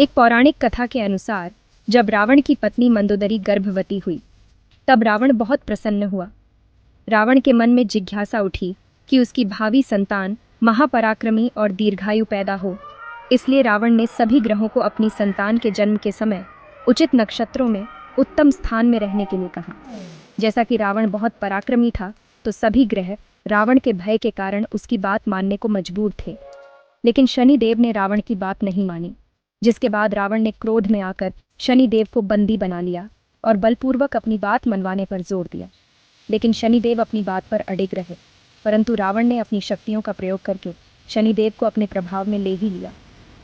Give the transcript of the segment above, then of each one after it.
एक पौराणिक कथा के अनुसार जब रावण की पत्नी मंदोदरी गर्भवती हुई तब रावण बहुत प्रसन्न हुआ। रावण के मन में जिज्ञासा उठी कि उसकी भावी संतान महापराक्रमी और दीर्घायु पैदा हो। इसलिए रावण ने सभी ग्रहों को अपनी संतान के जन्म के समय उचित नक्षत्रों में उत्तम स्थान में रहने के लिए कहा। जैसा कि रावण बहुत पराक्रमी था तो सभी ग्रह रावण के भय के कारण उसकी बात मानने को मजबूर थे। लेकिन शनिदेव ने रावण की बात नहीं मानी, जिसके बाद रावण ने क्रोध में आकर शनिदेव को बंदी बना लिया और बलपूर्वक अपनी बात मनवाने पर जोर दिया। लेकिन शनिदेव अपनी बात पर अडिग रहे, परंतु रावण ने अपनी शक्तियों का प्रयोग करके शनिदेव को अपने प्रभाव में ले ही लिया।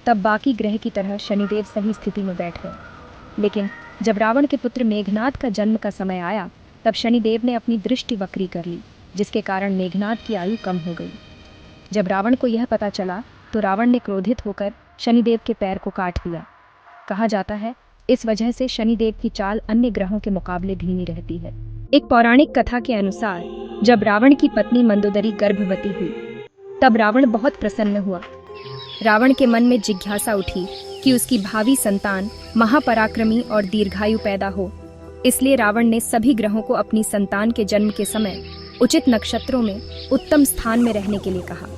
तब बाकी ग्रह की तरह शनिदेव सही स्थिति में बैठ गए। लेकिन जब रावण के पुत्र मेघनाद का जन्म का समय आया तब शनिदेव ने अपनी दृष्टि वक्री कर ली, जिसके कारण मेघनाद की आयु कम हो गई। जब रावण को यह पता चला तो रावण ने क्रोधित होकर शनिदेव के पैर को काट दिया। कहा जाता है इस वजह से शनिदेव की चाल अन्य ग्रहों के मुकाबले धीमी रहती है। एक पौराणिक कथा के अनुसार जब रावण की पत्नी मंदोदरी गर्भवती हुई तब रावण बहुत प्रसन्न हुआ। रावण के मन में जिज्ञासा उठी कि उसकी भावी संतान महापराक्रमी और दीर्घायु पैदा हो। इसलिए रावण ने सभी ग्रहों को अपनी संतान के जन्म के समय उचित नक्षत्रों में उत्तम स्थान में रहने के लिए कहा।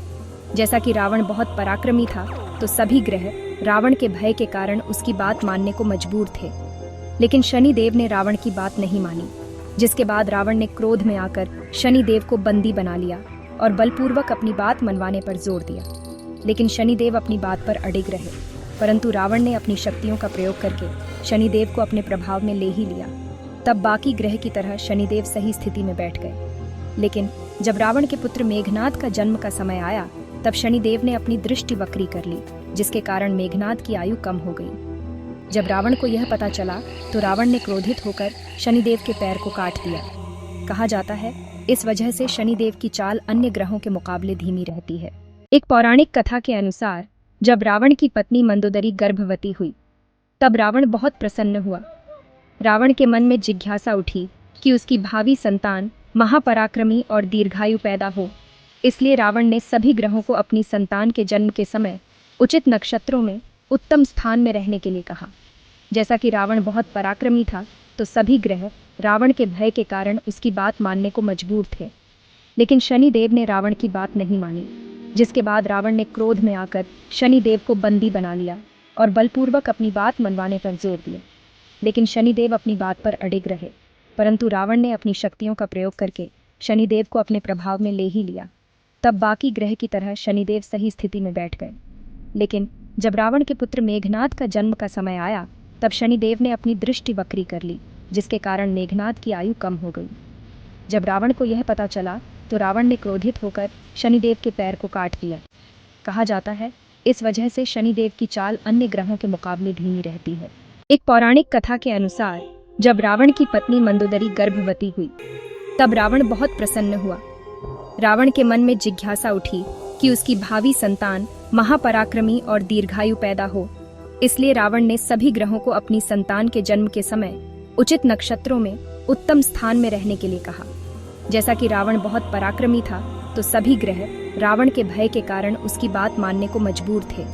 जैसा कि रावण बहुत पराक्रमी था तो सभी ग्रह रावण के भय के कारण उसकी बात मानने को मजबूर थे। लेकिन शनिदेव ने रावण की बात नहीं मानी, जिसके बाद रावण ने क्रोध में आकर शनिदेव को बंदी बना लिया और बलपूर्वक अपनी बात मनवाने पर जोर दिया। लेकिन शनिदेव अपनी बात पर अडिग रहे, परंतु रावण ने अपनी शक्तियों का प्रयोग करके शनिदेव को अपने प्रभाव में ले ही लिया। तब बाकी ग्रह की तरह शनिदेव सही स्थिति में बैठ गए। लेकिन जब रावण के पुत्र मेघनाद का जन्म का समय आया तब शनिदेव ने अपनी दृष्टि वक्री कर ली, जिसके कारण मेघनाद की आयु कम हो गई। जब रावण को यह पता चला तो रावण ने क्रोधित होकर शनिदेव के पैर को काट दिया। कहा जाता है इस वजह से शनिदेव की चाल अन्य ग्रहों के मुकाबले धीमी रहती है। एक पौराणिक कथा के अनुसार जब रावण की पत्नी मंदोदरी गर्भवती हुई तब रावण बहुत प्रसन्न हुआ। रावण के मन में जिज्ञासा उठी कि उसकी भावी संतान महापराक्रमी और दीर्घायु पैदा हो। इसलिए रावण ने सभी ग्रहों को अपनी संतान के जन्म के समय उचित नक्षत्रों में उत्तम स्थान में रहने के लिए कहा। जैसा कि रावण बहुत पराक्रमी था तो सभी ग्रह रावण के भय के कारण उसकी बात मानने को मजबूर थे। लेकिन शनिदेव ने रावण की बात नहीं मानी, जिसके बाद रावण ने क्रोध में आकर शनिदेव को बंदी बना लिया और बलपूर्वक अपनी बात मनवाने पर जोर दिया। लेकिन शनिदेव अपनी बात पर अडिग रहे, परंतु रावण ने अपनी शक्तियों का प्रयोग करके शनिदेव को अपने प्रभाव में ले ही लिया। तब बाकी ग्रह की तरह शनिदेव सही स्थिति में बैठ गए। लेकिन जब रावण के पुत्र मेघनाद का जन्म का समय आया तब शनिदेव ने अपनी दृष्टि वक्री कर ली, जिसके कारण मेघनाद की आयु कम हो गई। जब रावण को यह पता चला तो रावण ने क्रोधित होकर शनिदेव के पैर को काट दिया। कहा जाता है इस वजह से शनिदेव की चाल अन्य ग्रहों के मुकाबले धीमी रहती है। एक पौराणिक कथा के अनुसार जब रावण की पत्नी मंदोदरी गर्भवती हुई तब रावण बहुत प्रसन्न हुआ। रावण के मन में जिज्ञासा उठी कि उसकी भावी संतान महापराक्रमी और दीर्घायु पैदा हो। इसलिए रावण ने सभी ग्रहों को अपनी संतान के जन्म के समय उचित नक्षत्रों में उत्तम स्थान में रहने के लिए कहा। जैसा कि रावण बहुत पराक्रमी था तो सभी ग्रह रावण के भय के कारण उसकी बात मानने को मजबूर थे।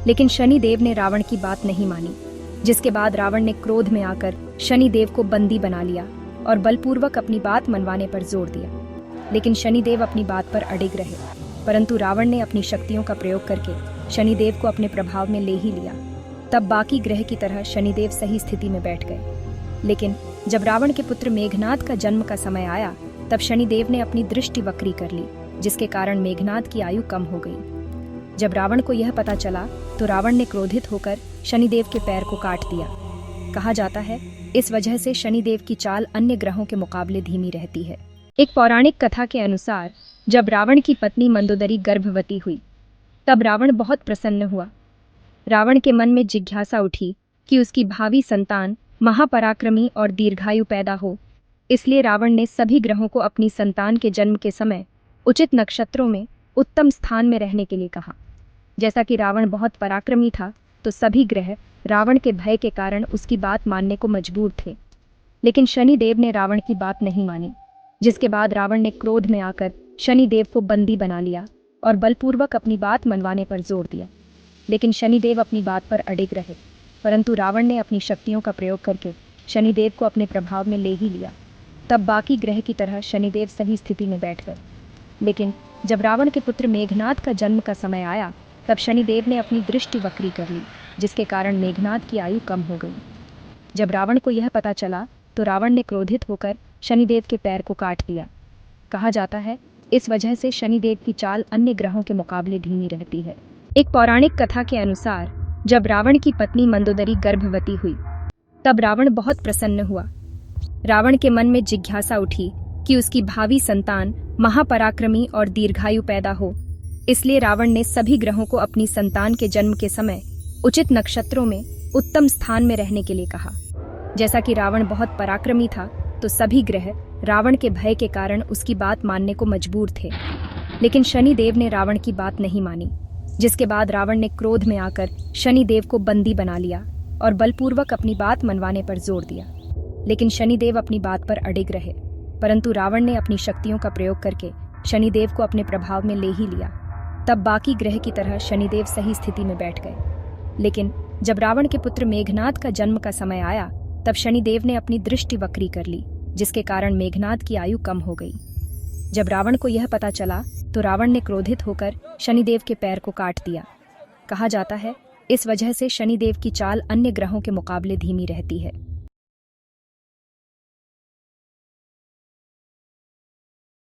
लेकिन शनिदेव ने रावण की बात नहीं मानी, जिसके बाद रावण ने क्रोध में आकर शनिदेव को बंदी बना लिया और बलपूर्वक अपनी बात मनवाने पर जोर दिया। लेकिन शनिदेव अपनी बात पर अडिग रहे, परंतु रावण ने अपनी शक्तियों का प्रयोग करके शनिदेव को अपने प्रभाव में ले ही लिया। तब बाकी ग्रह की तरह शनिदेव सही स्थिति में बैठ गए। लेकिन जब रावण के पुत्र मेघनाद का जन्म का समय आया तब शनिदेव ने अपनी दृष्टि वक्री कर ली, जिसके कारण मेघनाद की आयु कम हो गई। जब रावण को यह पता चला तो रावण ने क्रोधित होकर शनिदेव के पैर को काट दिया। कहा जाता है इस वजह से शनिदेव की चाल अन्य ग्रहों के मुकाबले धीमी रहती है। एक पौराणिक कथा के अनुसार जब रावण की पत्नी मंदोदरी गर्भवती हुई तब रावण बहुत प्रसन्न हुआ। रावण के मन में जिज्ञासा उठी कि उसकी भावी संतान महापराक्रमी और दीर्घायु पैदा हो। इसलिए रावण ने सभी ग्रहों को अपनी संतान के जन्म के समय उचित नक्षत्रों में उत्तम स्थान में रहने के लिए कहा। जैसा कि रावण बहुत पराक्रमी था तो सभी ग्रह रावण के भय के कारण उसकी बात मानने को मजबूर थे। लेकिन शनिदेव ने रावण की बात नहीं मानी, जिसके बाद रावण ने क्रोध में आकर शनिदेव को बंदी बना लिया और बलपूर्वक अपनी बात मनवाने पर जोर दिया। लेकिन शनिदेव अपनी बात पर अडिग रहे, परंतु रावण ने अपनी शक्तियों का प्रयोग करके शनिदेव को अपने प्रभाव में ले ही लिया। तब बाकी ग्रह की तरह शनिदेव सही स्थिति में बैठ गए। लेकिन जब रावण के पुत्र मेघनाद का जन्म का समय आया, तब शनिदेव ने अपनी दृष्टि वक्री कर ली, जिसके कारण मेघनाद की आयु कम हो गई। जब रावण को यह पता चला तो रावण ने क्रोधित होकर शनिदेव के पैर को काट दिया। कहा जाता है इस वजह से शनिदेव की चाल अन्य ग्रहों के मुकाबले धीमी रहती है। एक पौराणिक कथा के अनुसार जब रावण की पत्नी मंदोदरी गर्भवती हुई, तब रावण बहुत प्रसन्न हुआ। रावण के मन में जिज्ञासा उठी कि उसकी भावी संतान महापराक्रमी और दीर्घायु पैदा हो। इसलिए रावण ने सभी ग्रहों को अपनी संतान के जन्म के समय उचित नक्षत्रों में उत्तम स्थान में रहने के लिए कहा। जैसा कि रावण बहुत पराक्रमी था, तो सभी ग्रह रावण के भय के कारण उसकी बात मानने को मजबूर थे। लेकिन शनिदेव ने रावण की बात नहीं मानी, जिसके बाद रावण ने क्रोध में आकर शनिदेव को बंदी बना लिया और बलपूर्वक अपनी बात मनवाने पर जोर दिया। लेकिन शनिदेव अपनी बात पर अडिग रहे, परंतु रावण ने अपनी शक्तियों का प्रयोग करके शनिदेव को अपने प्रभाव में ले ही लिया। तब बाकी ग्रह की तरह शनिदेव सही स्थिति में बैठ गए। लेकिन जब रावण के पुत्र मेघनाद का जन्म का समय आया, तब शनिदेव ने अपनी दृष्टि वक्री कर ली, जिसके कारण मेघनाद की आयु कम हो गई। जब रावण को यह पता चला तो रावण ने क्रोधित होकर शनिदेव के पैर को काट दिया। कहा जाता है इस वजह से शनिदेव की चाल अन्य ग्रहों के मुकाबले धीमी रहती है।